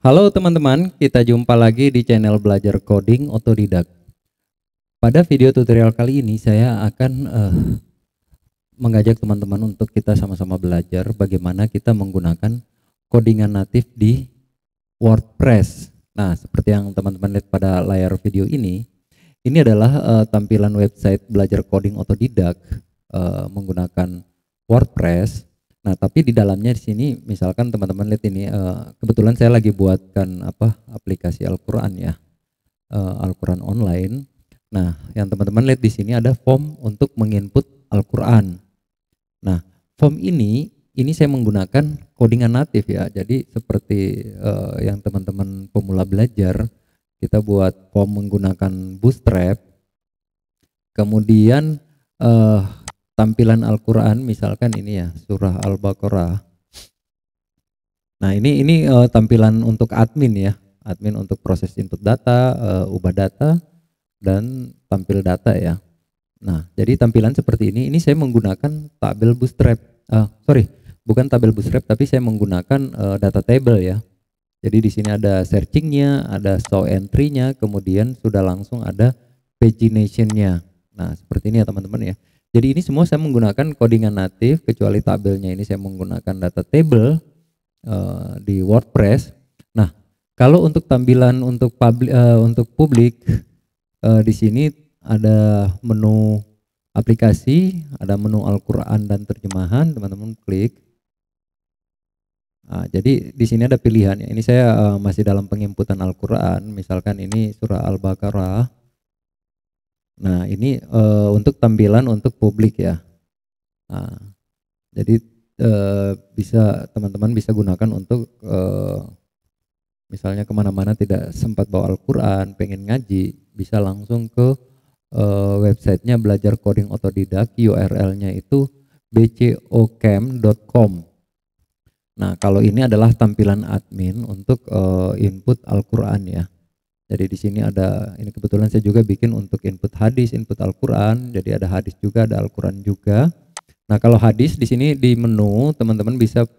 Halo teman-teman, kita jumpa lagi di channel Belajar Coding Otodidak. Pada video tutorial kali ini saya akan mengajak teman-teman untuk kita sama-sama belajar bagaimana kita menggunakan codingan natif di WordPress. Nah, seperti yang teman-teman lihat pada layar video ini adalah tampilan website Belajar Coding Otodidak menggunakan WordPress. Nah, tapi di dalamnya di sini misalkan teman-teman lihat ini kebetulan saya lagi buatkan aplikasi Al-Qur'an ya. Al-Qur'an online. Nah, yang teman-teman lihat di sini ada form untuk menginput Al-Qur'an. Nah, form ini saya menggunakan codingan natif ya. Jadi seperti yang teman-teman pemula belajar, kita buat form menggunakan Bootstrap. Kemudian tampilan Al-Qur'an misalkan ini ya, surah Al-Baqarah. Nah, ini tampilan untuk admin ya. Admin untuk proses input data, ubah data, dan tampil data ya. Nah, jadi tampilan seperti ini saya menggunakan tabel Bootstrap. Bukan tabel Bootstrap, tapi saya menggunakan data table ya. Jadi di sini ada searchingnya, ada show entry-nya, kemudian sudah langsung ada pagination-nya. Nah, seperti ini ya teman-teman ya. Jadi ini semua saya menggunakan codingan natif, kecuali tabelnya ini saya menggunakan data table di WordPress. Nah, kalau untuk tampilan untuk publik di sini ada menu aplikasi, ada menu Al-Qur'an dan terjemahan, teman-teman klik. Nah, jadi di sini ada pilihan ya. Ini saya masih dalam penginputan Al-Qur'an, misalkan ini surah Al-Baqarah. Nah, ini untuk tampilan untuk publik ya. Nah, jadi teman-teman bisa gunakan untuk misalnya kemana-mana tidak sempat bawa Al-Qur'an, pengen ngaji, bisa langsung ke websitenya Belajar Coding Otodidak, URL-nya itu bcocamp.com. Nah, kalau ini adalah tampilan admin untuk input Al-Qur'an ya. Jadi di sini ada, ini kebetulan saya juga bikin untuk input hadis, input Al-Qur'an. Jadi ada hadis juga, ada Al-Qur'an juga. Nah, kalau hadis di sini di menu teman-teman bisa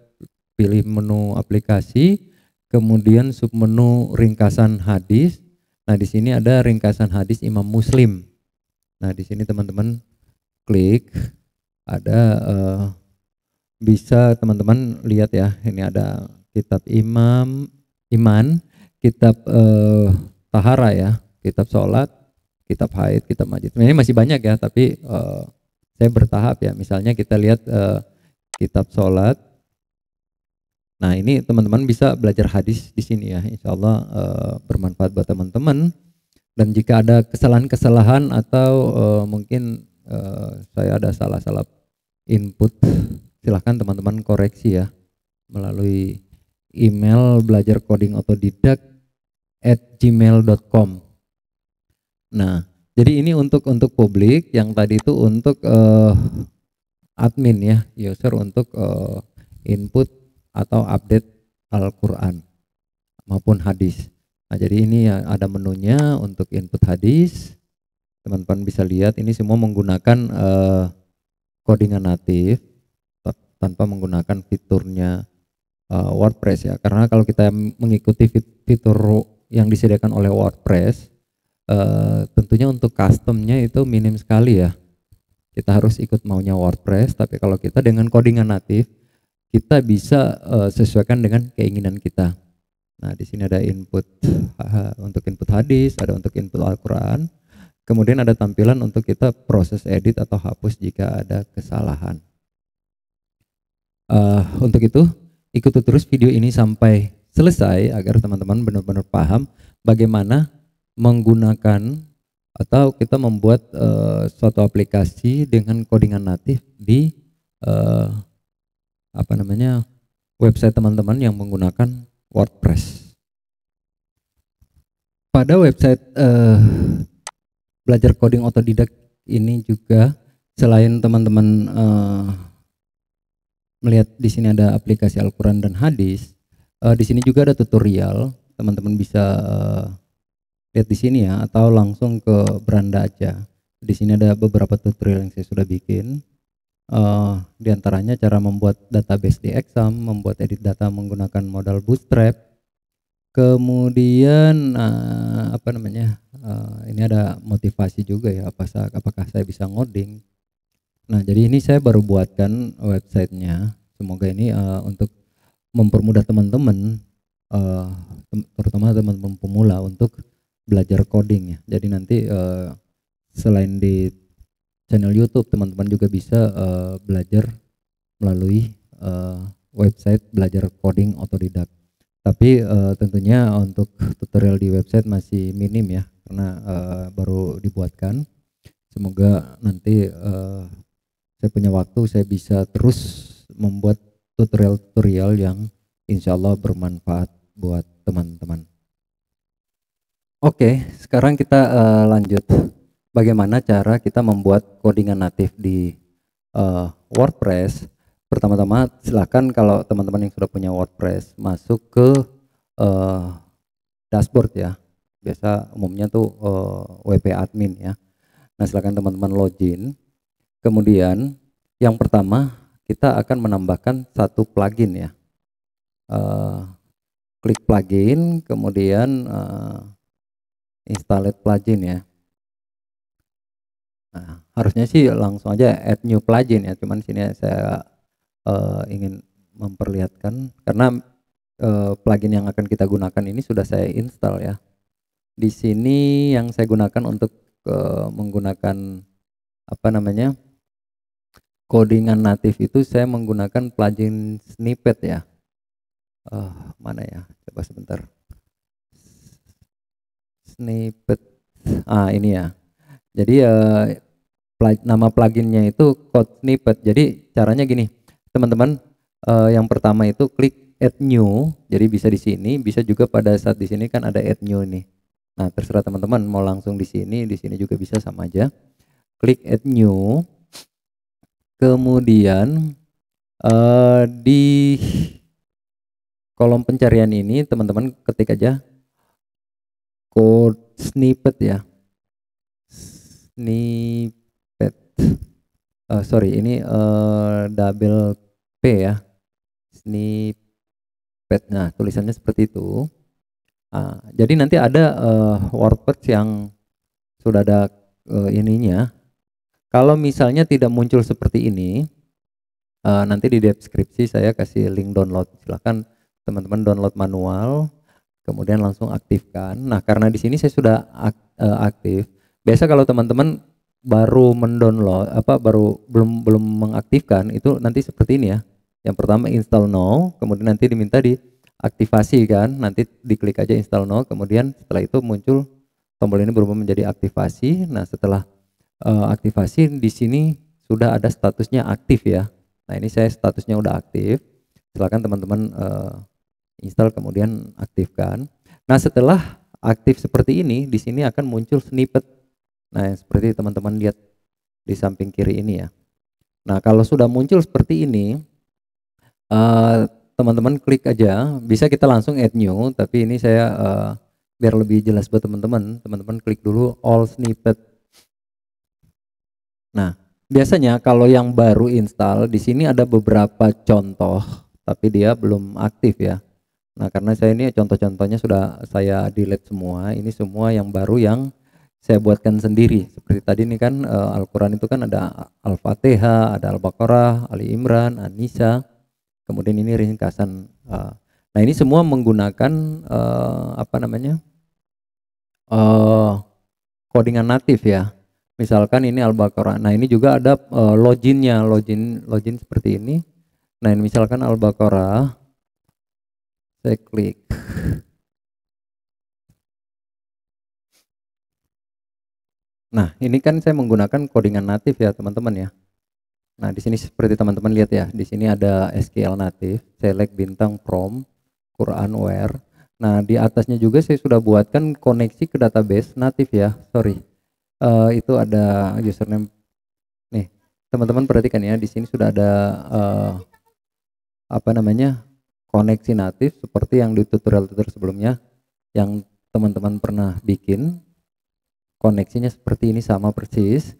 pilih menu aplikasi, kemudian submenu ringkasan hadis. Nah, di sini ada ringkasan hadis Imam Muslim. Nah, di sini teman-teman klik, ada bisa teman-teman lihat ya, ini ada kitab iman, kitab tahara ya, kitab sholat, kitab haid, kitab majid. Ini masih banyak ya, tapi saya bertahap ya. Misalnya kita lihat kitab sholat. Nah, ini teman-teman bisa belajar hadis di sini ya. Insya Allah bermanfaat buat teman-teman. Dan jika ada kesalahan-kesalahan atau mungkin saya ada salah-salah input, silahkan teman-teman koreksi ya melalui email belajarcodingotodidak@gmail.com. Nah, jadi ini untuk publik, yang tadi itu untuk admin ya, user untuk input atau update Al-Qur'an maupun hadis. Nah, jadi ini ya ada menunya untuk input hadis. Teman-teman bisa lihat ini semua menggunakan codingan natif tanpa menggunakan fiturnya WordPress ya. Karena kalau kita mengikuti fitur yang disediakan oleh WordPress, tentunya untuk customnya itu minim sekali ya. Kita harus ikut maunya WordPress, tapi kalau kita dengan codingan natif, kita bisa sesuaikan dengan keinginan kita. Nah, di sini ada input untuk input hadis, ada untuk input Al-Qur'an. Kemudian ada tampilan untuk kita proses edit atau hapus jika ada kesalahan. Untuk itu, ikuti terus video ini sampai selesai agar teman-teman benar-benar paham bagaimana menggunakan atau kita membuat suatu aplikasi dengan codingan natif di website teman-teman yang menggunakan WordPress. Pada website Belajar Coding Otodidak ini juga, selain teman-teman melihat di sini ada aplikasi Al-Qur'an dan hadis, di sini juga ada tutorial. Teman-teman bisa lihat di sini ya, atau langsung ke beranda aja. Di sini ada beberapa tutorial yang saya sudah bikin. Di antaranya cara membuat database di Exam, membuat edit data menggunakan modal Bootstrap, Kemudian apa namanya? Ini ada motivasi juga ya, apakah saya bisa ngoding. Nah, jadi ini saya baru buatkan websitenya. Semoga ini untuk mempermudah teman-teman, terutama teman-teman pemula untuk belajar coding ya. Jadi nanti selain di channel YouTube, teman-teman juga bisa belajar melalui website belajar coding otodidak. Tapi tentunya untuk tutorial di website masih minim ya, karena baru dibuatkan. Semoga nanti saya punya waktu, saya bisa terus membuat tutorial-tutorial yang insya Allah bermanfaat buat teman-teman. Oke, sekarang kita lanjut. Bagaimana cara kita membuat codingan natif di WordPress. Pertama-tama silakan kalau teman-teman yang sudah punya WordPress masuk ke dashboard ya. Biasa umumnya tuh WP admin ya. Nah, silakan teman-teman login. Kemudian yang pertama kita akan menambahkan satu plugin ya. Klik plugin, kemudian install plugin ya. Nah, harusnya sih langsung aja add new plugin ya. Cuman sini saya ingin memperlihatkan karena plugin yang akan kita gunakan ini sudah saya install ya. Di sini yang saya gunakan untuk menggunakan apa namanya codingan natif itu saya menggunakan plugin snippet ya. Mana ya? Coba sebentar. Snippet. Ini ya. Jadi nama pluginnya itu code snippet. Jadi caranya gini, teman-teman. Yang pertama itu klik add new. Jadi bisa di sini, bisa juga pada saat di sini kan ada add new ini. Nah, terserah teman-teman mau langsung di sini juga bisa sama aja. Klik add new. Kemudian di kolom pencarian ini teman-teman ketik aja code snippet ya. Snippet. Sorry, ini double P ya. Snippet. Nah, tulisannya seperti itu. Jadi nanti ada WordPress yang sudah ada ininya. Kalau misalnya tidak muncul seperti ini, nanti di deskripsi saya kasih link download. Silahkan teman-teman download manual, kemudian langsung aktifkan. Nah, karena di sini saya sudah aktif. Biasa kalau teman-teman baru mendownload, belum mengaktifkan, itu nanti seperti ini ya. Yang pertama install now, kemudian nanti diminta diaktifasi kan, nanti diklik aja install now, kemudian setelah itu muncul tombol ini berubah menjadi aktivasi. Nah, setelah aktivasi di sini sudah ada statusnya aktif ya. Nah, ini saya statusnya udah aktif. Silakan teman-teman install kemudian aktifkan. Nah, setelah aktif seperti ini, di sini akan muncul snippet. Nah, seperti teman-teman lihat di samping kiri ini ya. Nah, kalau sudah muncul seperti ini, teman-teman klik aja. Bisa kita langsung add new, tapi ini saya biar lebih jelas buat teman-teman, teman-teman klik dulu all snippet. Nah, biasanya kalau yang baru install di sini ada beberapa contoh, tapi dia belum aktif ya. Nah, karena saya ini contoh-contohnya sudah saya delete semua. Ini semua yang baru yang saya buatkan sendiri. Seperti tadi ini kan Al-Quran itu kan ada Al-Fatihah, ada Al-Baqarah, Ali Imran, An-Nisa. Kemudian ini ringkasan. Nah, ini semua menggunakan codingan natif ya. Misalkan ini Al-Baqarah. Nah, ini juga ada loginnya, login seperti ini. Nah, ini misalkan Al-Baqarah. Saya klik. Nah, ini kan saya menggunakan codingan natif ya, teman-teman ya. Nah, di sini seperti teman-teman lihat ya, di sini ada SQL natif, select bintang from Quranware. Nah, di atasnya juga saya sudah buatkan koneksi ke database natif ya. Sorry, itu ada username. Nih, teman-teman perhatikan ya, di sini sudah ada koneksi natif seperti yang di tutorial-tutorial sebelumnya yang teman-teman pernah bikin. Koneksinya seperti ini sama persis.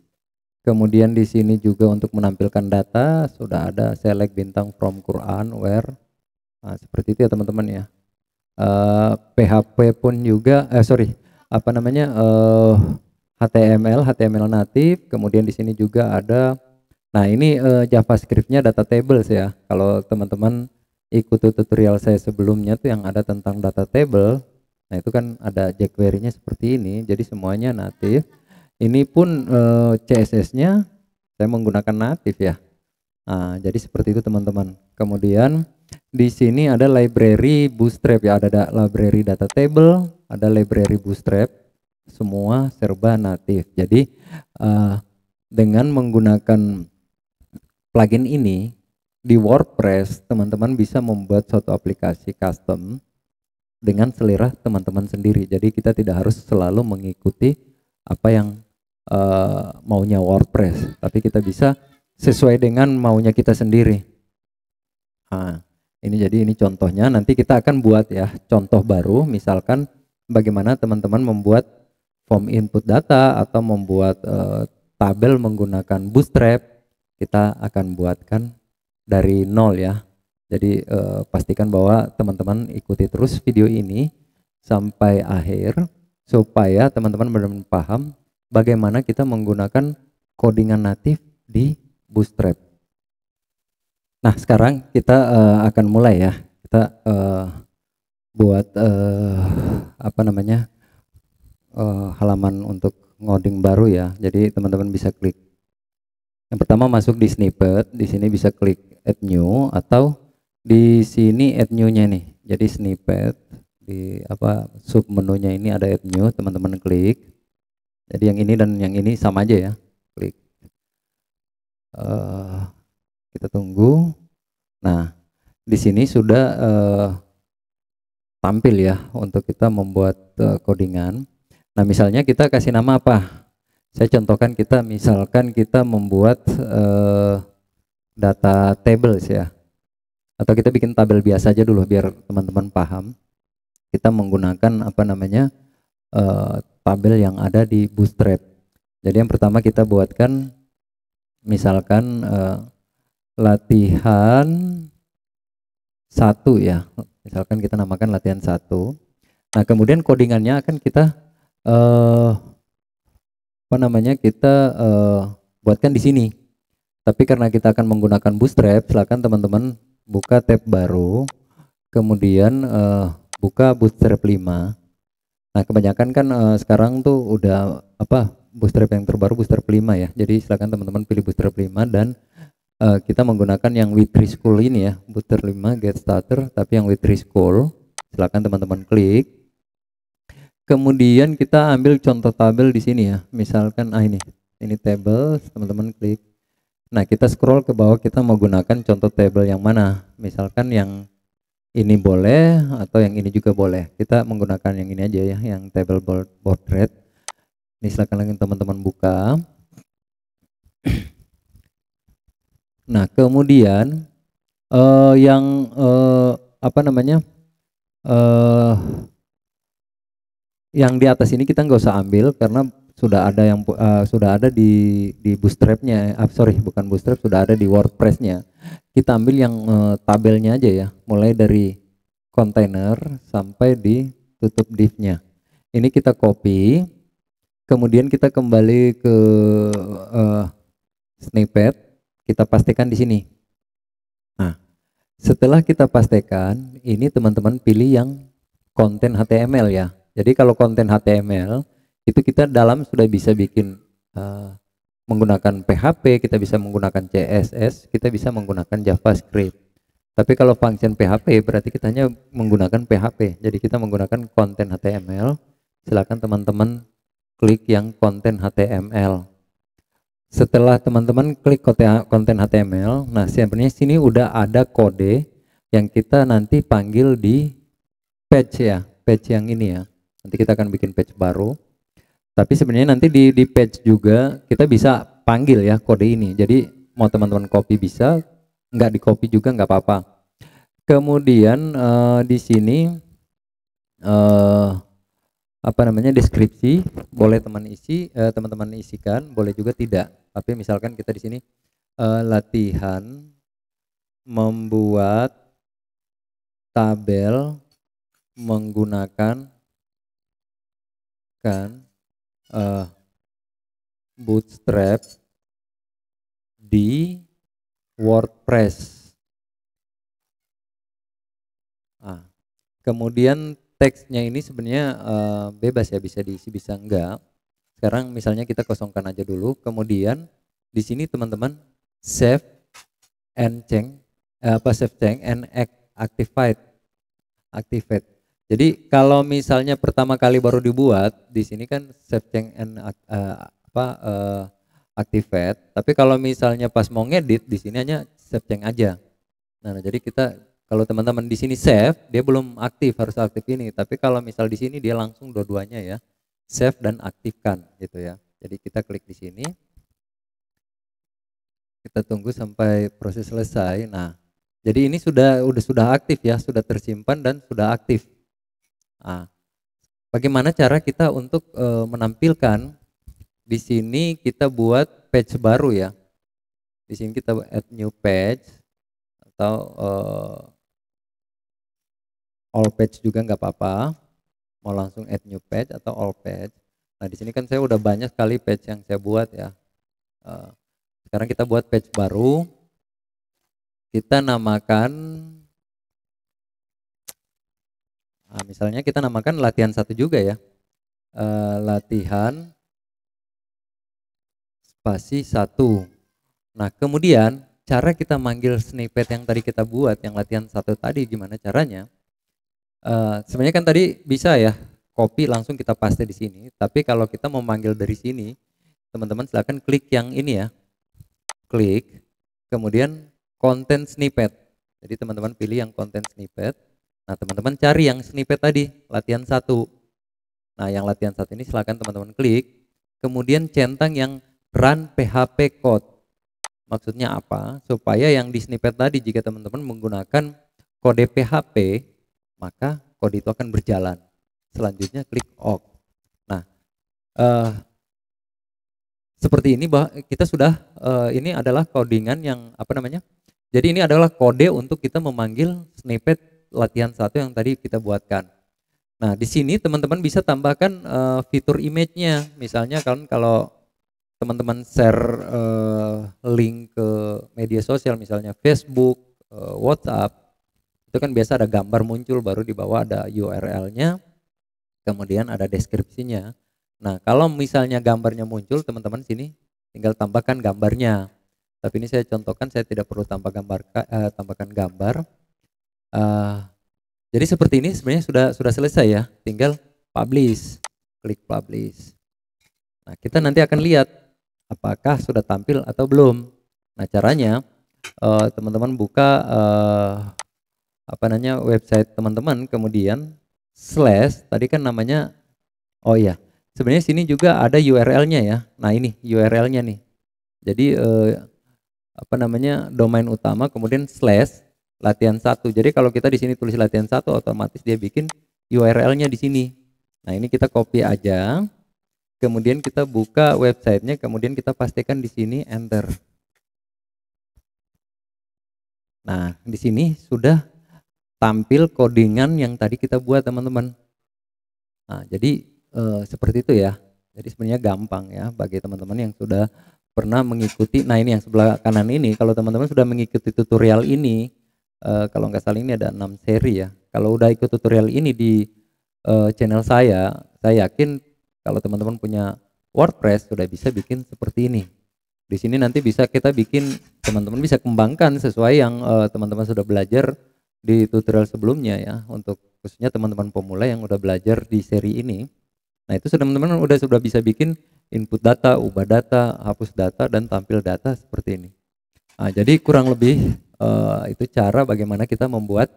Kemudian di sini juga untuk menampilkan data sudah ada select bintang from Quran where. Nah, seperti itu ya teman-teman ya. PHP pun juga apa namanya HTML natif, kemudian di sini juga ada. Nah, ini JavaScript-nya data tables ya. Kalau teman-teman ikuti tutorial saya sebelumnya tuh yang ada tentang data table, nah itu kan ada jQuery-nya seperti ini, jadi semuanya natif. Ini pun CSS-nya saya menggunakan natif ya. Nah, jadi seperti itu teman-teman. Kemudian di sini ada library Bootstrap ya, ada library data table, ada library Bootstrap, semua serba natif. Jadi dengan menggunakan plugin ini di WordPress, teman-teman bisa membuat suatu aplikasi custom dengan selera teman-teman sendiri. Jadi kita tidak harus selalu mengikuti apa yang maunya WordPress, tapi kita bisa sesuai dengan maunya kita sendiri. Nah, ini contohnya. Nanti kita akan buat ya contoh baru, misalkan bagaimana teman-teman membuat form input data atau membuat tabel menggunakan Bootstrap. Kita akan buatkan dari nol ya. Jadi pastikan bahwa teman-teman ikuti terus video ini sampai akhir supaya teman-teman benar-benar paham bagaimana kita menggunakan codingan natif di Bootstrap. Nah, sekarang kita akan mulai ya. Kita buat apa namanya halaman untuk ngoding baru ya. Jadi teman-teman bisa klik. Yang pertama masuk di snippet. Di sini bisa klik add new atau di sini add new-nya nih. Jadi snippet di apa sub menunya ini ada add new, teman-teman klik. Jadi yang ini dan yang ini sama aja ya. Klik. Kita tunggu. Nah, di sini sudah tampil ya untuk kita membuat codingan. Nah, misalnya kita kasih nama apa? Saya contohkan misalkan kita membuat data tables ya. Atau kita bikin tabel biasa aja dulu biar teman-teman paham. Kita menggunakan apa namanya tabel yang ada di Bootstrap. Jadi yang pertama kita buatkan misalkan latihan 1 ya, misalkan kita namakan latihan 1. Nah, kemudian codingannya akan kita apa namanya kita buatkan di sini. Tapi karena kita akan menggunakan Bootstrap, silakan teman-teman buka tab baru, kemudian buka Bootstrap 5. Nah, kebanyakan kan sekarang tuh udah apa Bootstrap yang terbaru Bootstrap 5 ya. Jadi silakan teman-teman pilih Bootstrap 5 dan kita menggunakan yang Witry School ini ya, Bootstrap 5 Get Starter, tapi yang Witry School. Silakan teman-teman klik. Kemudian kita ambil contoh tabel di sini ya. Misalkan ini table, teman-teman klik. Nah, kita scroll ke bawah, kita mau gunakan contoh tabel yang mana? Misalkan yang ini boleh atau yang ini juga boleh. Kita menggunakan yang ini aja ya, yang table portrait. Ini silakan lagi teman-teman buka. Nah, kemudian yang apa namanya yang di atas ini kita nggak usah ambil karena sudah ada yang sudah ada di Bootstrap-nya. Bukan Bootstrap, sudah ada di WordPress-nya. Kita ambil yang tabelnya aja ya, mulai dari container sampai di tutup div-nya. Ini kita copy, kemudian kita kembali ke snippet, kita pastikan di sini. Nah, setelah kita pastikan, ini teman-teman pilih yang konten HTML ya. Jadi kalau konten HTML itu kita dalam sudah bisa bikin menggunakan PHP, kita bisa menggunakan CSS, kita bisa menggunakan JavaScript. Tapi kalau function PHP berarti kita hanya menggunakan PHP. Jadi kita menggunakan konten HTML. Silakan teman-teman klik yang konten HTML. Setelah teman-teman klik konten HTML, nah sebenarnya sini udah ada kode yang kita nanti panggil di page ya, page yang ini ya. Nanti kita akan bikin page baru. Tapi sebenarnya nanti di page juga kita bisa panggil ya kode ini. Jadi mau teman-teman copy bisa, nggak di copy juga nggak apa-apa. Kemudian di sini apa namanya deskripsi boleh teman-teman isikan, boleh juga tidak. Tapi misalkan kita di sini latihan membuat tabel menggunakan Bootstrap di WordPress. Nah, kemudian teksnya ini sebenarnya bebas ya, bisa diisi bisa enggak. Sekarang misalnya kita kosongkan aja dulu, kemudian di sini teman-teman save and change and activate. Jadi kalau misalnya pertama kali baru dibuat, di sini kan save change and activate. Tapi kalau misalnya pas mau ngedit, di sini hanya save change aja. Nah, jadi kita kalau teman-teman di sini save, dia belum aktif, harus aktif ini. Tapi kalau misal di sini dia langsung dua-duanya ya, save dan aktifkan gitu ya. Jadi kita klik di sini, kita tunggu sampai proses selesai. Nah, jadi ini sudah aktif ya, sudah tersimpan dan sudah aktif. Nah, bagaimana cara kita untuk menampilkan di sini kita buat page baru ya. Di sini kita add new page atau all page juga nggak apa-apa. Mau langsung add new page atau all page. Nah, di sini kan saya udah banyak sekali page yang saya buat ya. Sekarang kita buat page baru. Kita namakan, nah, misalnya kita namakan latihan 1 juga ya. Latihan spasi 1. Nah, kemudian cara kita manggil snippet yang tadi kita buat, yang latihan 1 tadi, gimana caranya? Sebenarnya kan tadi bisa ya, copy langsung kita paste di sini. Tapi kalau kita mau manggil dari sini, teman-teman silakan klik yang ini ya, klik, kemudian content snippet. Jadi teman-teman pilih yang content snippet. Nah, teman-teman cari yang snippet tadi, latihan 1. Nah, yang latihan 1 ini silakan teman-teman klik, kemudian centang yang run PHP code. Maksudnya apa? Supaya yang di snippet tadi, jika teman-teman menggunakan kode PHP, maka kode itu akan berjalan. Selanjutnya klik OK. Nah, seperti ini kita sudah ini adalah codingan yang jadi ini adalah kode untuk kita memanggil snippet latihan 1 yang tadi kita buatkan. Nah, di sini teman-teman bisa tambahkan fitur image-nya. Misalnya kan kalau teman-teman share link ke media sosial, misalnya Facebook, WhatsApp, itu kan biasa ada gambar muncul, baru di bawah ada URL-nya, kemudian ada deskripsinya. Nah, kalau misalnya gambarnya muncul, teman-teman sini tinggal tambahkan gambarnya. Tapi ini saya contohkan, saya tidak perlu tambahkan gambar. Jadi seperti ini sebenarnya sudah selesai ya, tinggal publish, klik publish. Nah, kita nanti akan lihat apakah sudah tampil atau belum. Nah, caranya teman-teman buka website teman-teman, kemudian slash tadi kan namanya, oh iya, sebenarnya sini juga ada URL-nya ya. Nah, ini URL-nya nih. Jadi domain utama kemudian slash latihan 1. Jadi kalau kita di sini tulis latihan 1, otomatis dia bikin URL-nya di sini. Nah, ini kita copy aja. Kemudian kita buka websitenya, kemudian kita pastikan di sini enter. Nah, di sini sudah tampil codingan yang tadi kita buat, teman-teman. Nah, jadi seperti itu ya. Jadi sebenarnya gampang ya bagi teman-teman yang sudah pernah mengikuti. Nah, ini yang sebelah kanan ini, kalau teman-teman sudah mengikuti tutorial ini, kalau nggak salah ini ada 6 seri ya. Kalau udah ikut tutorial ini di channel saya yakin kalau teman-teman punya WordPress sudah bisa bikin seperti ini. Di sini nanti bisa kita bikin, teman-teman bisa kembangkan sesuai yang teman-teman sudah belajar di tutorial sebelumnya ya, untuk khususnya teman-teman pemula yang udah belajar di seri ini. Nah, itu teman-teman sudah bisa bikin input data, ubah data, hapus data, dan tampil data seperti ini. Nah, jadi kurang lebih itu cara bagaimana kita membuat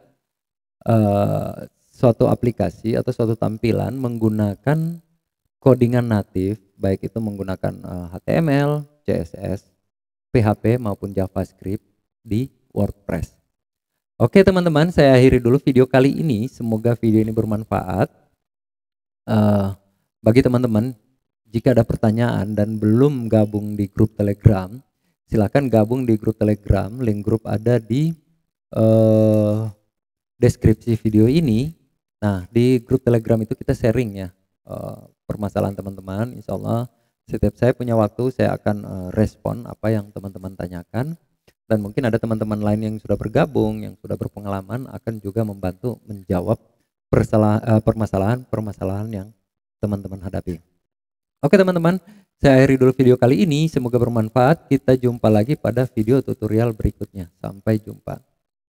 suatu aplikasi atau suatu tampilan menggunakan codingan natif, baik itu menggunakan HTML, CSS, PHP maupun JavaScript di WordPress. Oke teman-teman, saya akhiri dulu video kali ini. Semoga video ini bermanfaat. Bagi teman-teman, jika ada pertanyaan dan belum gabung di grup Telegram, silakan gabung di grup Telegram. Link grup ada di deskripsi video ini. Nah, di grup Telegram itu kita sharing ya permasalahan teman-teman. Insya Allah setiap saya punya waktu saya akan respon apa yang teman-teman tanyakan, dan mungkin ada teman-teman lain yang sudah bergabung, yang sudah berpengalaman akan juga membantu menjawab permasalahan-permasalahan yang teman-teman hadapi. Oke teman-teman, saya akhiri dulu video kali ini. Semoga bermanfaat. Kita jumpa lagi pada video tutorial berikutnya. Sampai jumpa.